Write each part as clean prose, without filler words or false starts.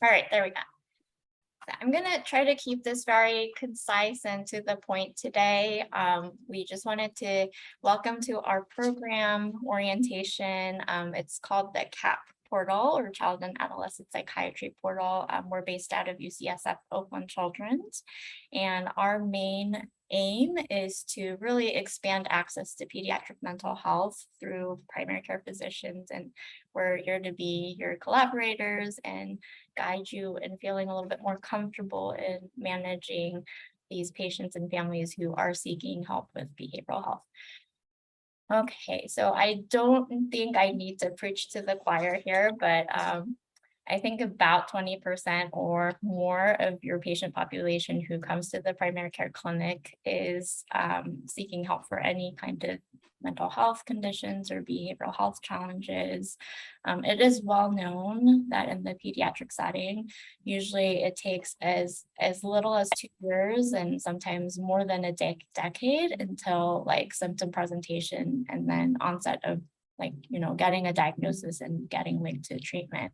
All right, there we go. So I'm going to try to keep this very concise and to the point today. We just wanted to welcome to our program orientation. It's called the CAPP portal, or Child and Adolescent Psychiatry portal. We're based out of UCSF Oakland Children's, and our main aim is to really expand access to pediatric mental health through primary care physicians, and we're here to be your collaborators and guide you in feeling a little bit more comfortable in managing these patients and families who are seeking help with behavioral health. Okay, so I don't think I need to preach to the choir here, but I think about 20% or more of your patient population who comes to the primary care clinic is seeking help for any kind of mental health conditions or behavioral health challenges. It is well known that in the pediatric setting, usually it takes as little as 2 years and sometimes more than a decade until like symptom presentation and then onset of getting a diagnosis and getting linked to treatment.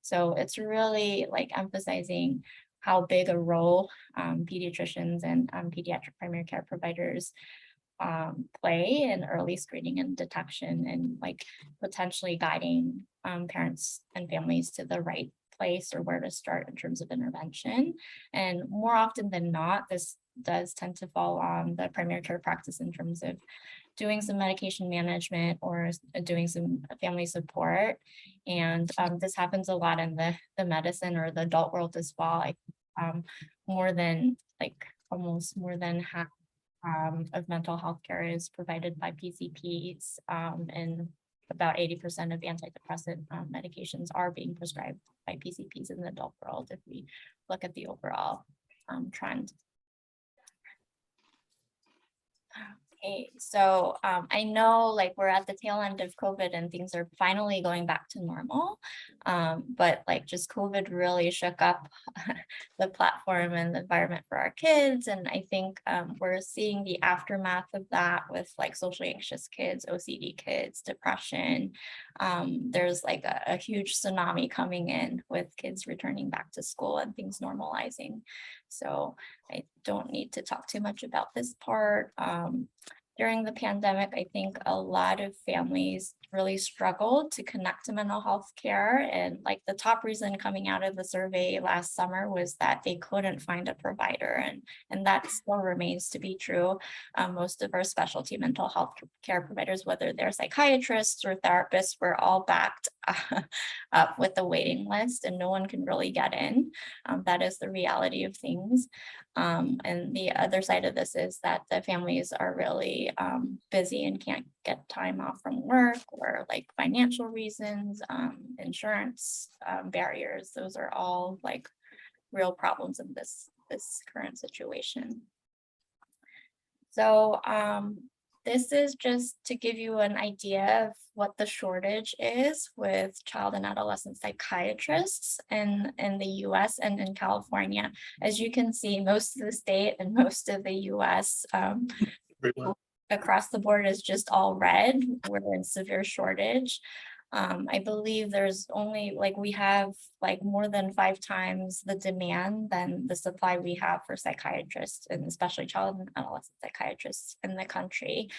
So it's really like emphasizing how big a role pediatricians and pediatric primary care providers play in early screening and detection, and like potentially guiding parents and families to the right place or where to start in terms of intervention. And more often than not, this does tend to fall on the primary care practice in terms of doing some medication management or doing some family support. And this happens a lot in the medicine or the adult world as well. Like almost more than half of mental health care is provided by PCPs, and about 80% of antidepressant medications are being prescribed by PCPs in the adult world if we look at the overall trend. Okay, so I know like we're at the tail end of COVID and things are finally going back to normal, but like just COVID really shook up the platform and the environment for our kids. And I think we're seeing the aftermath of that with like socially anxious kids, OCD kids, depression. There's like a huge tsunami coming in with kids returning back to school and things normalizing. So I don't need to talk too much about this part. During the pandemic, I think a lot of families really struggled to connect to mental health care. And like the top reason coming out of the survey last summer was that they couldn't find a provider. And that still remains to be true. Most of our specialty mental health care providers, whether they're psychiatrists or therapists, were all backed up with a waiting list and no one can really get in. That is the reality of things. And the other side of this is that the families are really busy and can't get time off from work or like financial reasons, insurance barriers. Those are all like real problems in this current situation. So this is just to give you an idea of what the shortage is with child and adolescent psychiatrists in the US and in California. As you can see, most of the state and most of the US across the board is just all red. We're in severe shortage. I believe there's only we have like more than 5 times the demand than the supply we have for psychiatrists, and especially child and adolescent psychiatrists in the country.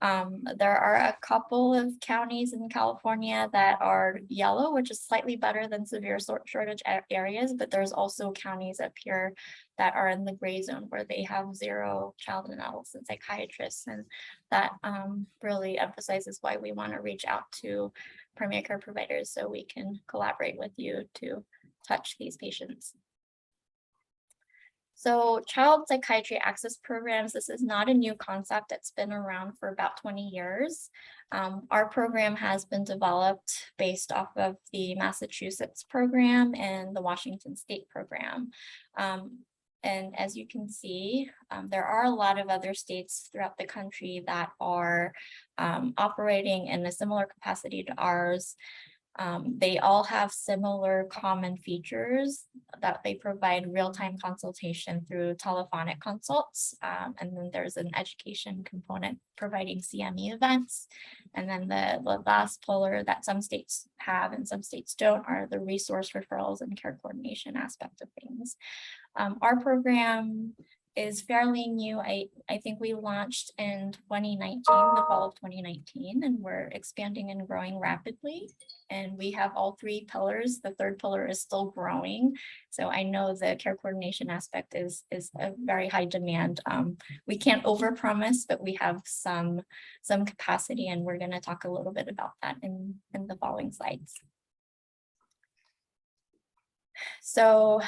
There are a couple of counties in California that are yellow, which is slightly better than severe shortage areas, but there's also counties up here that are in the gray zone where they have 0 child and adolescent psychiatrists. And that really emphasizes why we want to reach out to primary care providers so we can collaborate with you to touch these patients. So child psychiatry access programs, this is not a new concept. It's been around for about 20 years. Our program has been developed based off of the Massachusetts program and the Washington State program. And as you can see, there are a lot of other states throughout the country that are operating in a similar capacity to ours. They all have similar common features that they provide real-time consultation through telephonic consults. And then there's an education component providing CME events. And then the last pillar that some states have and some states don't are the resource referrals and care coordination aspect of things. Our program is fairly new. I think we launched in 2019, the fall of 2019, and we're expanding and growing rapidly. And we have all three pillars. The third pillar is still growing. So I know the care coordination aspect is a very high demand. We can't overpromise, but we have some capacity, and we're going to talk a little bit about that in the following slides. So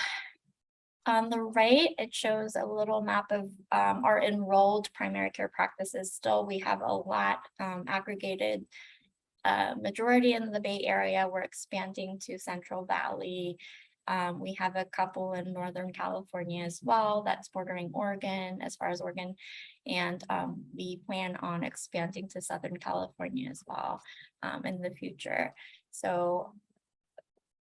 on the right, it shows a little map of our enrolled primary care practices. Still, we have a lot aggregated, majority in the Bay Area. We're expanding to Central Valley. We have a couple in Northern California as well, that's bordering Oregon, as far as Oregon. And we plan on expanding to Southern California as well in the future. So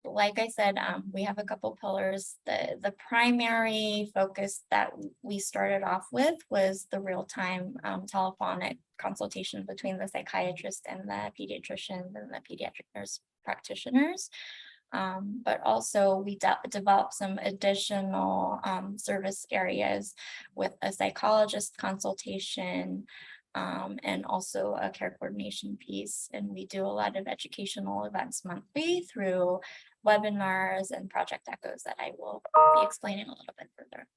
like I said, we have a couple pillars. The primary focus that we started off with was the real-time telephonic consultation between the psychiatrist and the pediatrician and the pediatric nurse practitioners. But also we developed some additional service areas with a psychologist consultation, and also a care coordination piece. And we do a lot of educational events monthly through webinars and project echoes that I will be explaining a little bit further.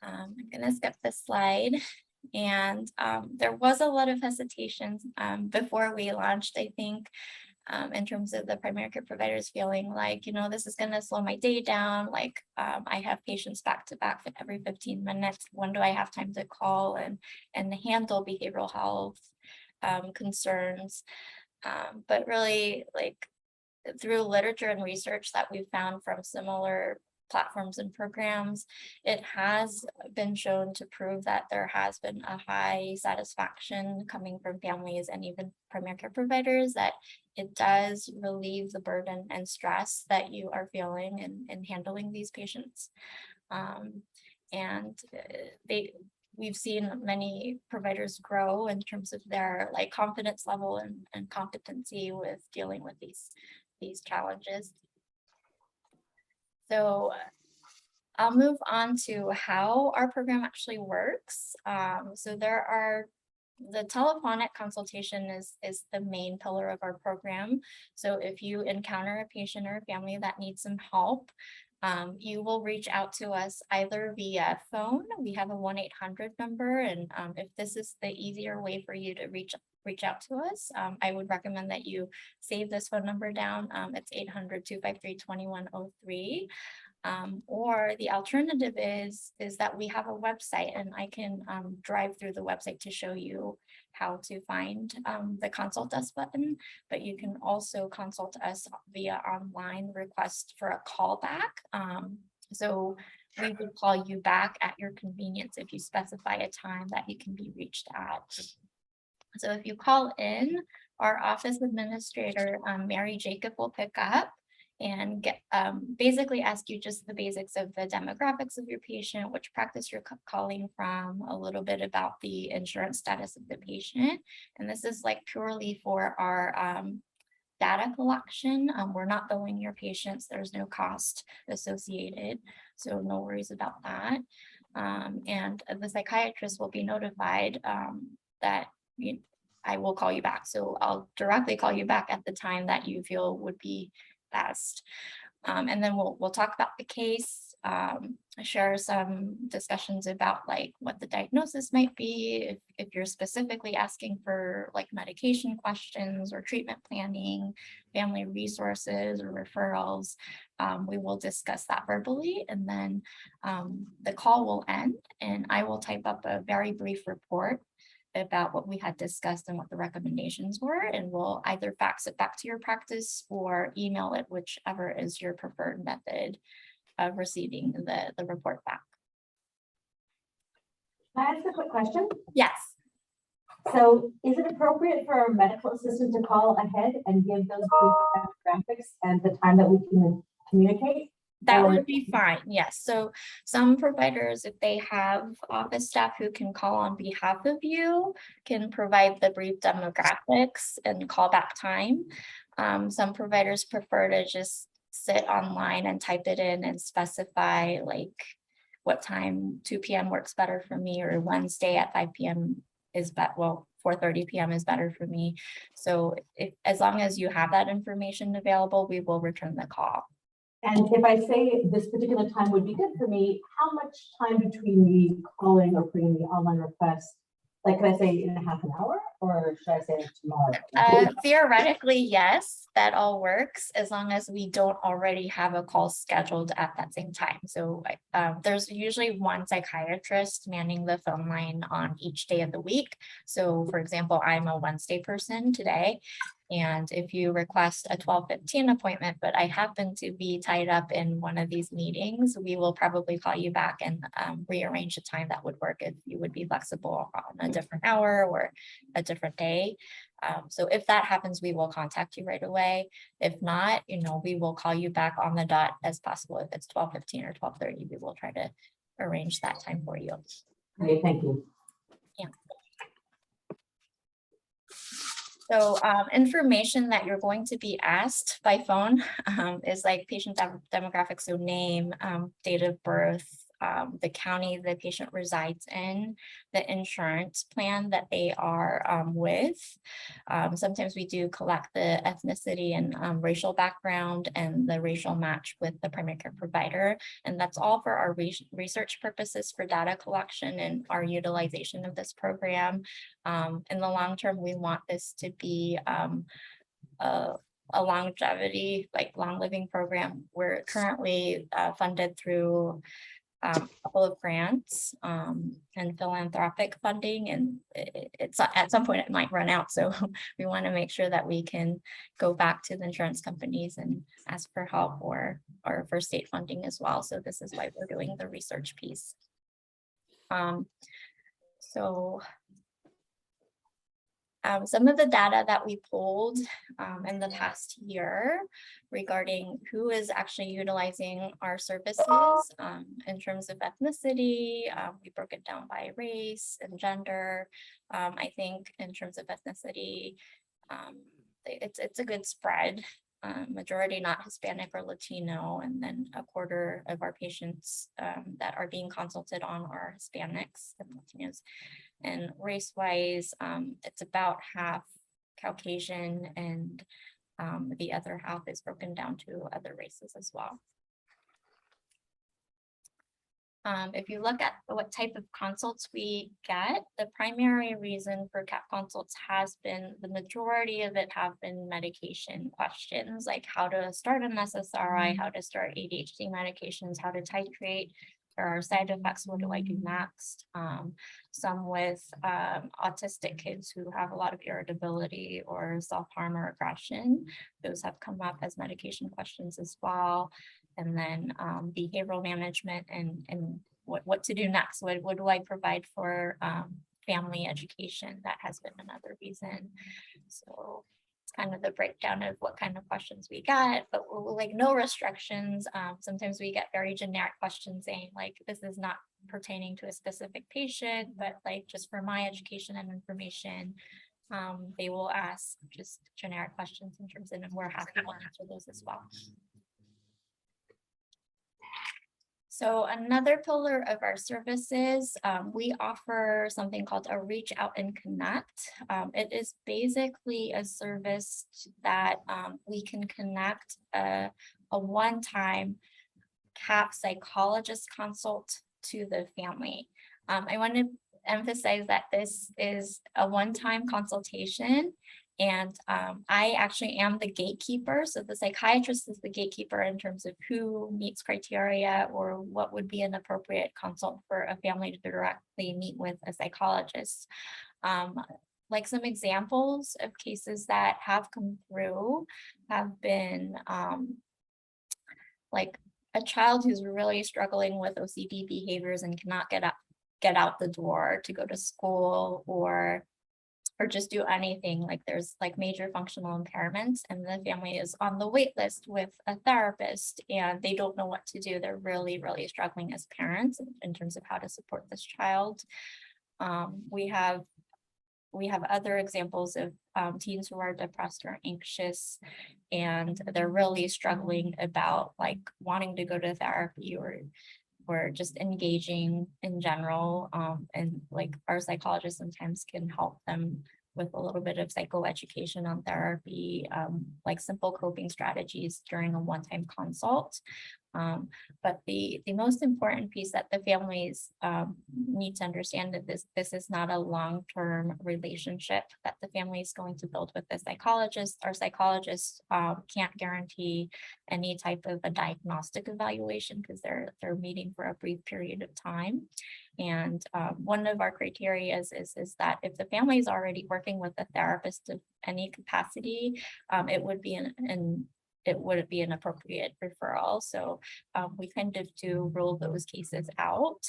I'm going to skip this slide. And there was a lot of hesitations before we launched, I think, in terms of the primary care providers feeling like, you know, this is going to slow my day down. Like I have patients back to back every 15 minutes. When do I have time to call and handle behavioral health concerns? But really, like through literature and research that we've found from similar platforms and programs, it has been shown to prove that there has been a high satisfaction coming from families and even primary care providers, that it does relieve the burden and stress that you are feeling in handling these patients. We've seen many providers grow in terms of their like confidence level and competency with dealing with these challenges. So I'll move on to how our program actually works. So the telephonic consultation is the main pillar of our program. So if you encounter a patient or a family that needs some help, you will reach out to us either via phone. We have a 1-800 number, and if this is the easier way for you to reach out to us, I would recommend that you save this phone number down. It's 800-253-2103. Or the alternative is that we have a website, and I can drive through the website to show you how to find the consult us button, but you can also consult us via online request for a callback. So we would call you back at your convenience if you specify a time that you can be reached at. So if you call in, our office administrator, Mary Jacob, will pick up and basically ask you just the basics of the demographics of your patient, which practice you're calling from, a little bit about the insurance status of the patient. And this is like purely for our data collection. We're not billing your patients. There's no cost associated, so no worries about that. And the psychiatrist will be notified that I will call you back. So I'll directly call you back at the time that you feel would be best. And then we'll talk about the case, share some discussions about like what the diagnosis might be, if you're specifically asking for like medication questions or treatment planning, family resources or referrals. We will discuss that verbally, and then the call will end and I will type up a very brief report about what we had discussed and what the recommendations were, and we'll either fax it back to your practice or email it, whichever is your preferred method of receiving the report back. Can I ask a quick question? Yes. So is it appropriate for a medical assistant to call ahead and give those brief demographics and the time that we can communicate? That Or- would be fine, yes. So some providers, if they have office staff who can call on behalf of you, can provide the brief demographics and callback time. Some providers prefer to just sit online and type it in and specify like what time 2 p.m. works better for me, or Wednesday at 5 p.m. is well, 4:30 p.m. is better for me. So as long as you have that information available, we will return the call. And if I say this particular time would be good for me, how much time between me calling or putting the online request? Like, can I say in a half an hour, or should I say tomorrow? Theoretically, yes, that all works as long as we don't already have a call scheduled at that same time. So there's usually one psychiatrist manning the phone line on each day of the week. So for example, I'm a Wednesday person today. And if you request a 12:15 appointment, but I happen to be tied up in one of these meetings, we will probably call you back and rearrange a time that would work if you would be flexible on a different hour or a different day. So if that happens, we will contact you right away. If not, we will call you back on the dot as possible. If it's 12:15 or 12:30, we will try to arrange that time for you. Okay, thank you. Yeah. So information that you're going to be asked by phone is like patient demographics, so name, date of birth, the county the patient resides in, the insurance plan that they are with. Sometimes we do collect the ethnicity and racial background and the racial match with the primary care provider. And that's all for our research purposes for data collection and our utilization of this program. In the long term, we want this to be a longevity, like long living program. We're currently funded through a couple of grants and philanthropic funding, and it's at some point it might run out. So we want to make sure that we can go back to the insurance companies and ask for help or for state funding as well. So this is why we're doing the research piece. Some of the data that we pulled in the past year regarding who is actually utilizing our services in terms of ethnicity, we broke it down by race and gender. I think in terms of ethnicity, it's a good spread. Majority not Hispanic or Latino, and then a quarter of our patients that are being consulted on are Hispanics and Latinos. And race-wise, it's about half Caucasian, and the other half is broken down to other races as well. If you look at what type of consults we get, the primary reason for CAPP consults has been, the majority of it have been medication questions, like how to start an SSRI, how to start ADHD medications, how to titrate, there are side effects, what do I do next? Some with autistic kids who have a lot of irritability or self-harm or aggression. Those have come up as medication questions as well. And then behavioral management and what to do next. What do I provide for family education? That has been another reason. So it's kind of the breakdown of what kind of questions we get, but we're like no restrictions. Sometimes we get very generic questions saying like, this is not pertaining to a specific patient, but like just for my education and information, they will ask just generic questions in terms of, and we're happy to answer those as well. So another pillar of our services, we offer something called a reach out and connect. It is basically a service that we can connect a one-time CAPP psychologist consult to the family. I want to emphasize that this is a one-time consultation. And I actually am the gatekeeper. So the psychiatrist is the gatekeeper in terms of who meets criteria or what would be an appropriate consult for a family to directly meet with a psychologist. Like some examples of cases that have come through have been like a child who's really struggling with OCD behaviors and cannot get out the door to go to school, or or just do anything, like there's like major functional impairments and the family is on the wait list with a therapist and they don't know what to do. They're really, really struggling as parents in terms of how to support this child. We have other examples of teens who are depressed or anxious, and they're really struggling about like wanting to go to therapy or just engaging in general. And like our psychologists sometimes can help them with a little bit of psychoeducation on therapy, like simple coping strategies during a one-time consult. But the most important piece that the families need to understand that this is not a long-term relationship that the family is going to build with the psychologist. Our psychologists can't guarantee any type of a diagnostic evaluation because they're meeting for a brief period of time. And one of our criteria is that if the family is already working with a therapist of any capacity, it would be an appropriate referral. So we kind of do rule those cases out.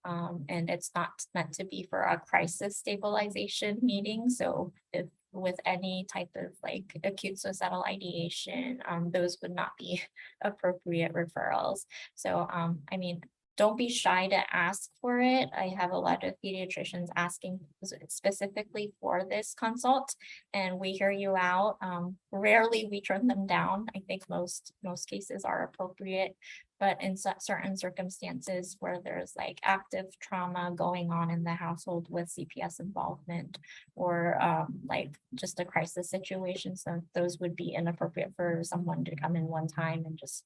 And it's not meant to be for a crisis stabilization meeting. So if with any type of like acute suicidal ideation, those would not be appropriate referrals. So I mean, don't be shy to ask for it. I have a lot of pediatricians asking specifically for this consult, and we hear you out. Rarely we turn them down. I think most cases are appropriate, but in certain circumstances where there's like active trauma going on in the household with CPS involvement, or like just a crisis situation, so those would be inappropriate for someone to come in one time and just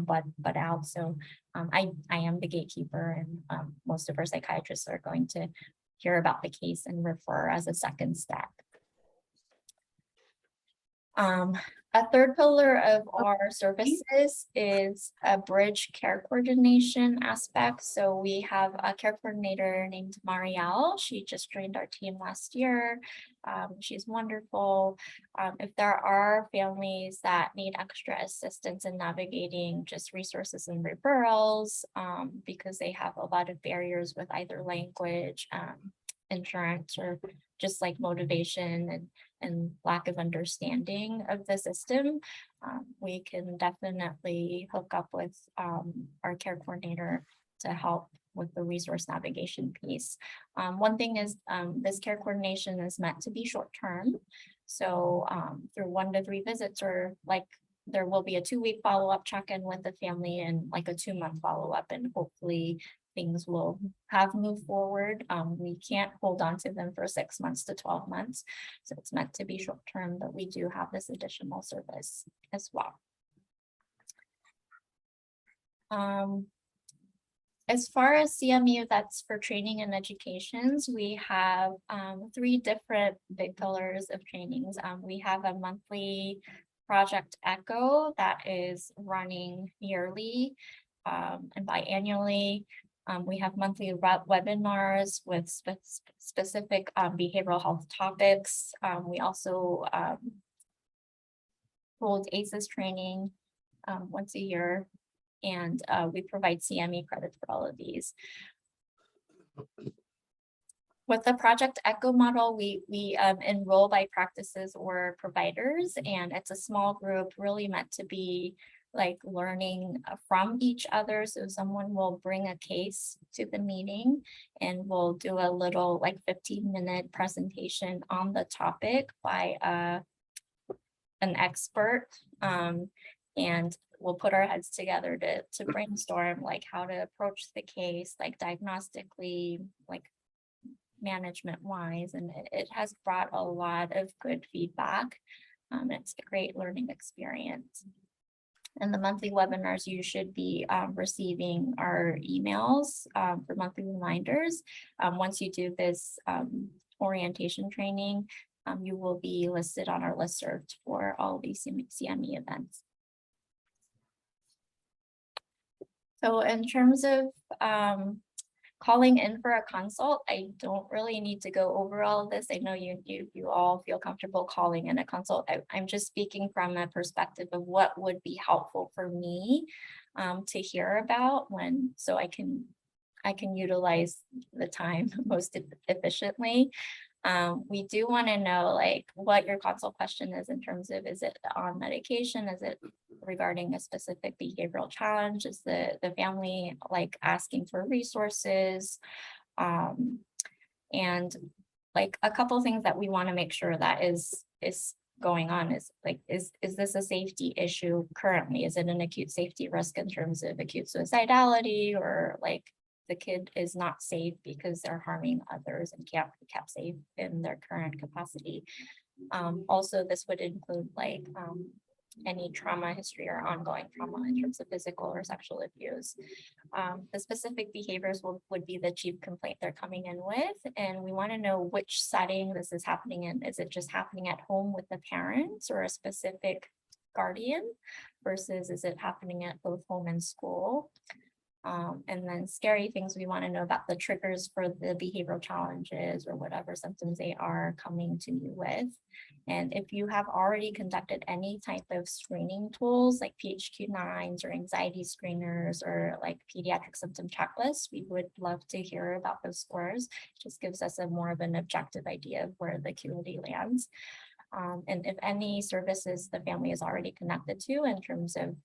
but out. So I am the gatekeeper, and most of our psychiatrists are going to hear about the case and refer as a second step. A third pillar of our services is a bridge care coordination aspect. So we have a care coordinator named Marielle. She just joined our team last year. She's wonderful. If there are families that need extra assistance in navigating just resources and referrals, because they have a lot of barriers with either language, insurance, or just like motivation and lack of understanding of the system, we can definitely hook up with our care coordinator to help with the resource navigation piece. One thing is this care coordination is meant to be short-term. So through 1 to 3 visits, or like there will be a 2-week follow-up check-in with the family and like a 2-month follow-up, and hopefully things will have moved forward. We can't hold on to them for 6 months to 12 months. So it's meant to be short-term, but we do have this additional service as well. As far as CMU, that's for training and educations, we have 3 different big pillars of trainings. We have a monthly Project Echo that is running yearly and biannually. We have monthly webinars with specific behavioral health topics. We also hold ACEs training once a year, and we provide CME credits for all of these. With the Project Echo model, we enroll by practices or providers, and it's a small group really meant to be like learning from each other. So someone will bring a case to the meeting and we'll do a little like 15-minute presentation on the topic by an expert, and we'll put our heads together to brainstorm like how to approach the case, like diagnostically, like management wise, and it has brought a lot of good feedback. It's a great learning experience. And the monthly webinars, you should be receiving our emails for monthly reminders. Once you do this orientation training, you will be listed on our listserv for all these CME events. So in terms of calling in for a consult, I don't really need to go over all of this. I know you all feel comfortable calling in a consult. I'm just speaking from a perspective of what would be helpful for me to hear about so I can utilize the time most efficiently. We do want to know like what your consult question is in terms of, is it on medication? Is it regarding a specific behavioral challenge? Is the family like asking for resources? And like a couple things that we want to make sure that is going on is like, is this a safety issue currently? Is it an acute safety risk in terms of acute suicidality, or like the kid is not safe because they're harming others and can't be kept safe in their current capacity? Also, this would include like any trauma history or ongoing trauma in terms of physical or sexual abuse. The specific behaviors would be the chief complaint they're coming in with, and we want to know which setting this is happening in. Is it just happening at home with the parents or a specific guardian, versus is it happening at both home and school? And then scary things, we want to know about the triggers for the behavioral challenges or whatever symptoms they are coming to you with. And if you have already conducted any type of screening tools like PHQ-9s or anxiety screeners or like pediatric symptom checklists, we would love to hear about those scores. It just gives us a more of an objective idea of where the acuity lands. And if any services the family is already connected to in terms of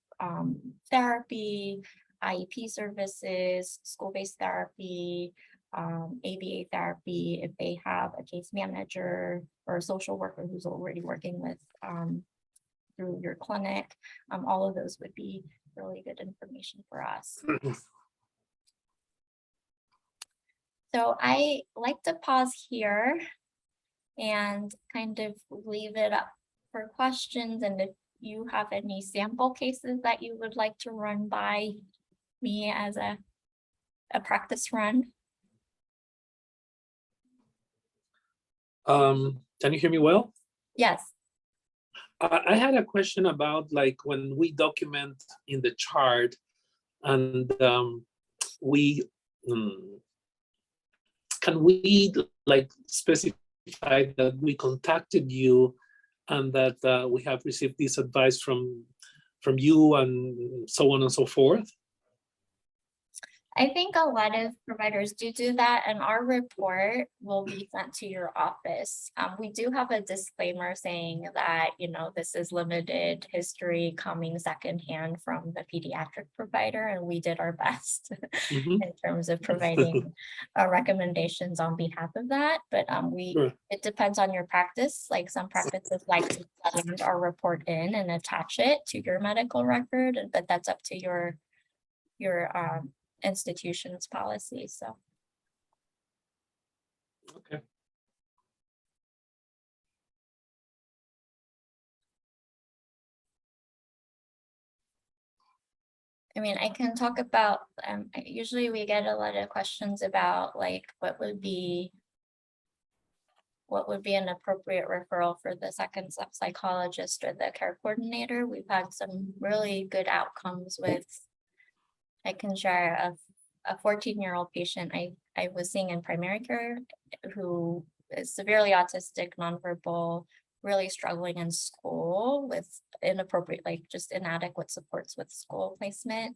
therapy, IEP services, school-based therapy, ABA therapy, if they have a case manager or a social worker who's already working with through your clinic, all of those would be really good information for us. So I like to pause here and kind of leave it up for questions. And if you have any sample cases that you would like to run by me as a practice run. Can you hear me well? Yes. I had a question about like when we document in the chart and we can we like specify that we contacted you and that we have received this advice from you and so on and so forth? I think a lot of providers do that, and our report will be sent to your office. We do have a disclaimer saying that, you know, this is limited history coming secondhand from the pediatric provider, and we did our best in terms of providing recommendations on behalf of that. But Sure. it depends on your practice. Like some practices like to send our report in and attach it to your medical record, but that's up to your institution's policy. So Okay. I mean, I can talk about usually we get a lot of questions about like what would be an appropriate referral for the second step psychologist or the care coordinator. We've had some really good outcomes with, I can share a 14-year-old patient I was seeing in primary care who is severely autistic, nonverbal, really struggling in school with inappropriate, like just inadequate supports with school placement.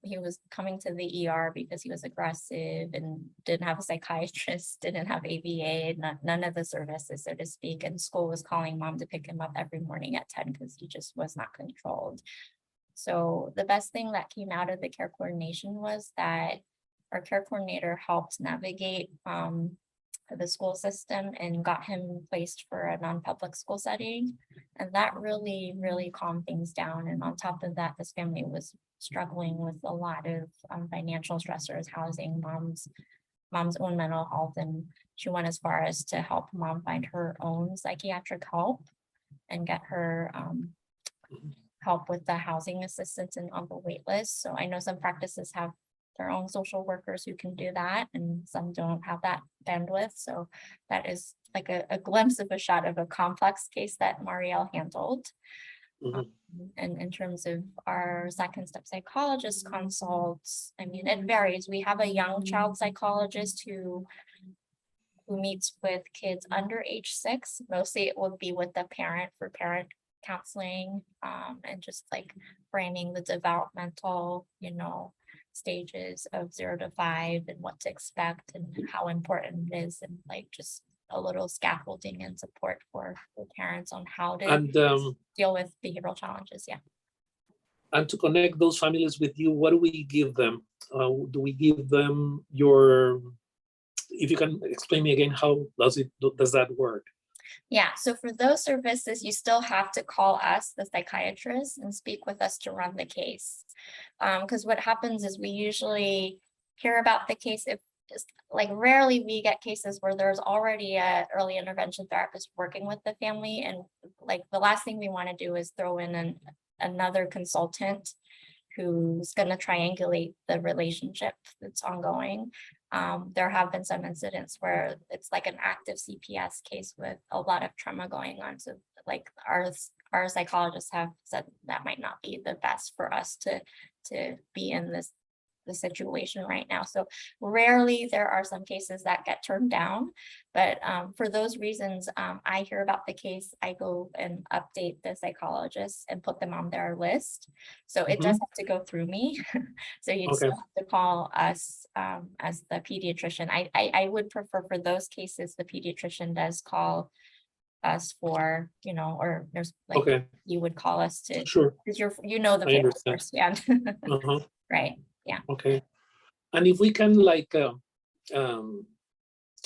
He was coming to the ER because he was aggressive and didn't have a psychiatrist, didn't have ABA, none of the services, so to speak. And school was calling mom to pick him up every morning at 10 because he just was not controlled. So the best thing that came out of the care coordination was that our care coordinator helped navigate the school system and got him placed for a non-public school setting. And that really, really calmed things down. And on top of that, this family was struggling with a lot of financial stressors, housing, mom's own mental health. And she went as far as to help mom find her own psychiatric help and get her help with the housing assistance and on the wait list. So I know some practices have their own social workers who can do that, and some don't have that bandwidth. So that is like a glimpse of a shot of a complex case that Marielle handled. And in terms of our second step psychologist consults, I mean, it varies. We have a young child psychologist who meets with kids under age 6. Mostly it would be with the parent for parent counseling, and just like framing the developmental, stages of 0 to 5 and what to expect and how important it is, and like just a little scaffolding and support for parents on how to And deal with behavioral challenges. Yeah. and to connect those families with you, what do we give them? Do we give them your? If you can explain me again, how does that work? Yeah, so for those services, you still have to call us, the psychiatrist, and speak with us to run the case. Because what happens is we usually hear about the case if like rarely we get cases where there's already a early intervention therapist working with the family, and like the last thing we want to do is throw in another consultant who's going to triangulate the relationship that's ongoing. There have been some incidents where it's like an active CPS case with a lot of trauma going on. So like our psychologists have said that might not be the best for us to be in the situation right now. So rarely there are some cases that get turned down, but for those reasons, I hear about the case, I go and update the psychologist and put them on their list. So it does have to go through me. So you'd still have to call us as the pediatrician. I would prefer for those cases, the pediatrician does call us for, or there's like, you would call us to, Sure. because you know the I family understand. firsthand. Right. Yeah. Okay. And if we can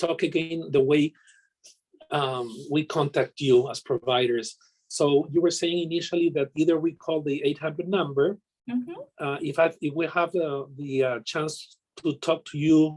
talk again the way we contact you as providers. So you were saying initially that either we call the 800 number, if we have the chance to talk to you